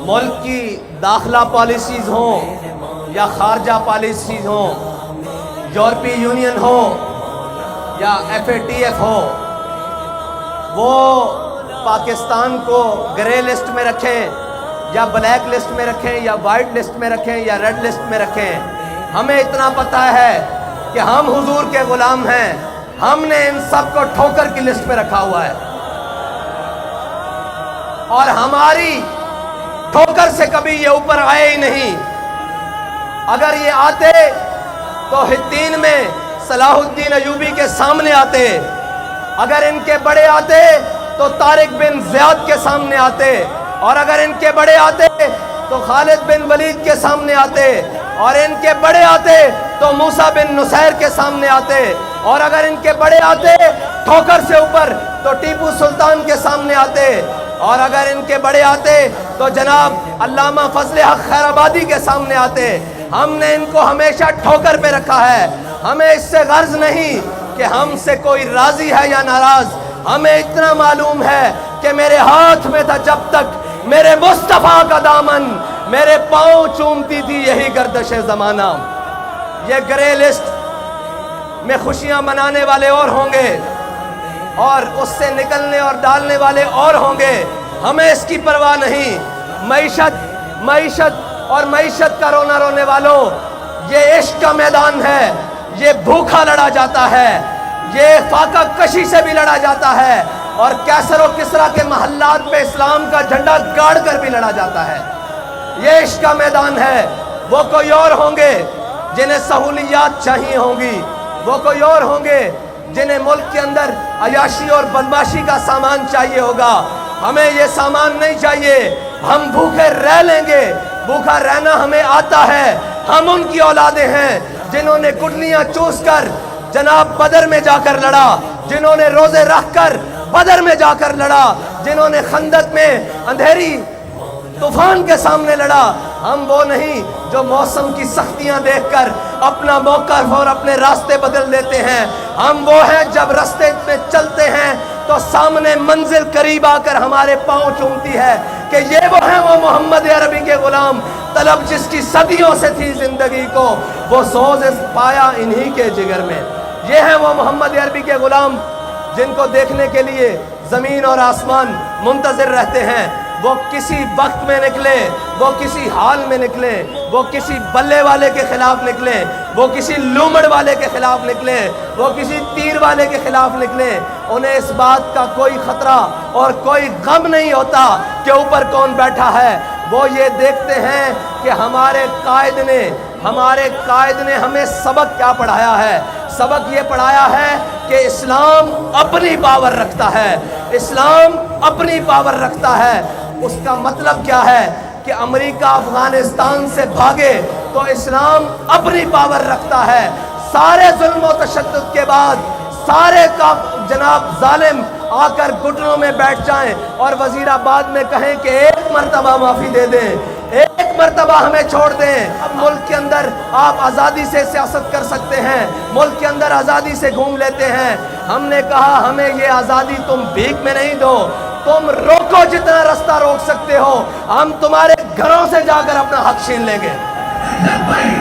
ملک کی داخلہ پالیسیز ہوں یا خارجہ پالیسیز ہوں، یورپی یونین ہو یا FATF ہو، وہ پاکستان کو گرے لسٹ میں رکھیں یا بلیک لسٹ میں رکھیں یا وائٹ لسٹ میں رکھیں یا ریڈ لسٹ میں رکھیں، ہمیں اتنا پتہ ہے کہ ہم حضور کے غلام ہیں۔ ہم نے ان سب کو ٹھوکر کی لسٹ میں رکھا ہوا ہے، اور ہماری ٹھوکر سے کبھی یہ اوپر آئے ہی نہیں۔ اگر یہ آتے تو حطین میں صلاح الدین ایوبی کے سامنے آتے، اگر ان کے بڑے آتے تو طارق بن زیاد کے سامنے آتے، اور اگر ان کے بڑے آتے تو خالد بن ولید کے سامنے آتے، اور ان کے بڑے آتے تو موسیٰ بن نصیر کے سامنے آتے، اور اگر ان کے بڑے آتے ٹھوکر سے اوپر تو ٹیپو سلطان کے سامنے آتے، اور اگر ان کے بڑے آتے تو جناب علامہ فضل حق خیر آبادی کے سامنے آتے۔ ہم نے ان کو ہمیشہ ٹھوکر پہ رکھا ہے۔ ہمیں اس سے غرض نہیں کہ ہم سے کوئی راضی ہے یا ناراض، ہمیں اتنا معلوم ہے کہ میرے ہاتھ میں تھا جب تک میرے مصطفیٰ کا دامن، میرے پاؤں چومتی تھی یہی گردش زمانہ۔ یہ گرے لسٹ میں خوشیاں منانے والے اور ہوں گے، اور اس سے نکلنے اور ڈالنے والے اور ہوں گے، ہمیں اس کی پرواہ نہیں۔ معیشت کا رونا رونے والوں، یہ عشق کا میدان ہے، یہ بھوکا لڑا جاتا ہے، یہ فاقہ کشی سے بھی لڑا جاتا ہے، اور کیسر و کسرا کے محلات پہ اسلام کا جھنڈا گاڑ کر بھی لڑا جاتا ہے۔ یہ عشق کا میدان ہے۔ وہ کوئی اور ہوں گے جنہیں سہولیات چاہیے ہوں گی، وہ کوئی اور ہوں گے جنہیں ملک کے اندر عیاشی اور بدماشی کا سامان چاہیے ہوگا۔ ہمیں یہ سامان نہیں چاہیے، ہم بھوکے رہ لیں گے، بھوکا رہنا ہمیں آتا ہے۔ ہم ان کی اولادیں ہیں جنہوں نے گٹلیاں چوس کر جناب بدر میں جا کر لڑا، جنہوں نے روزے رکھ کر بدر میں جا کر لڑا، جنہوں نے خندق میں اندھیری طوفان کے سامنے لڑا۔ ہم وہ نہیں جو موسم کی سختیاں دیکھ کر اپنا موقف اور اپنے راستے بدل دیتے ہیں۔ ہم وہ ہیں جب راستے میں چلتے ہیں تو سامنے منزل قریب آ کر ہمارے پاؤں چومتی ہے کہ یہ وہ ہیں، وہ محمد عربی کے غلام، طلب جس کی صدیوں سے تھی زندگی کو، وہ سوز پایا انہی کے جگر میں۔ یہ ہیں وہ محمد عربی کے غلام جن کو دیکھنے کے لیے زمین اور آسمان منتظر رہتے ہیں۔ وہ کسی وقت میں نکلے، وہ کسی حال میں نکلے، وہ کسی بلے والے کے خلاف نکلے، وہ کسی لومڑ والے کے خلاف نکلے، وہ کسی تیر والے کے خلاف نکلے، انہیں اس بات کا کوئی خطرہ اور کوئی غم نہیں ہوتا کہ اوپر کون بیٹھا ہے۔ وہ یہ دیکھتے ہیں کہ ہمارے قائد نے ہمیں سبق کیا پڑھایا ہے۔ سبق یہ پڑھایا ہے کہ اسلام اپنی پاور رکھتا ہے، اسلام اپنی پاور رکھتا ہے۔ اس کا مطلب کیا ہے کہ امریکہ افغانستان سے بھاگے تو اسلام اپنی پاور رکھتا ہے۔ سارے ظلم و تشدد کے بعد سارے کا جناب ظالم آ کر گھٹنوں میں بیٹھ جائیں اور وزیر آباد میں کہیں کہ ایک مرتبہ معافی دے دیں، ایک مرتبہ ہمیں چھوڑ دیں۔ اب ملک کے اندر آپ آزادی سے سیاست کر سکتے ہیں، ملک کے اندر آزادی سے گھوم لیتے ہیں۔ ہم نے کہا ہمیں یہ آزادی تم بھیک میں نہیں دو، تم روکو جتنا راستہ روک سکتے ہو، ہم تمہارے گھروں سے جا کر اپنا حق چھین لیں گے۔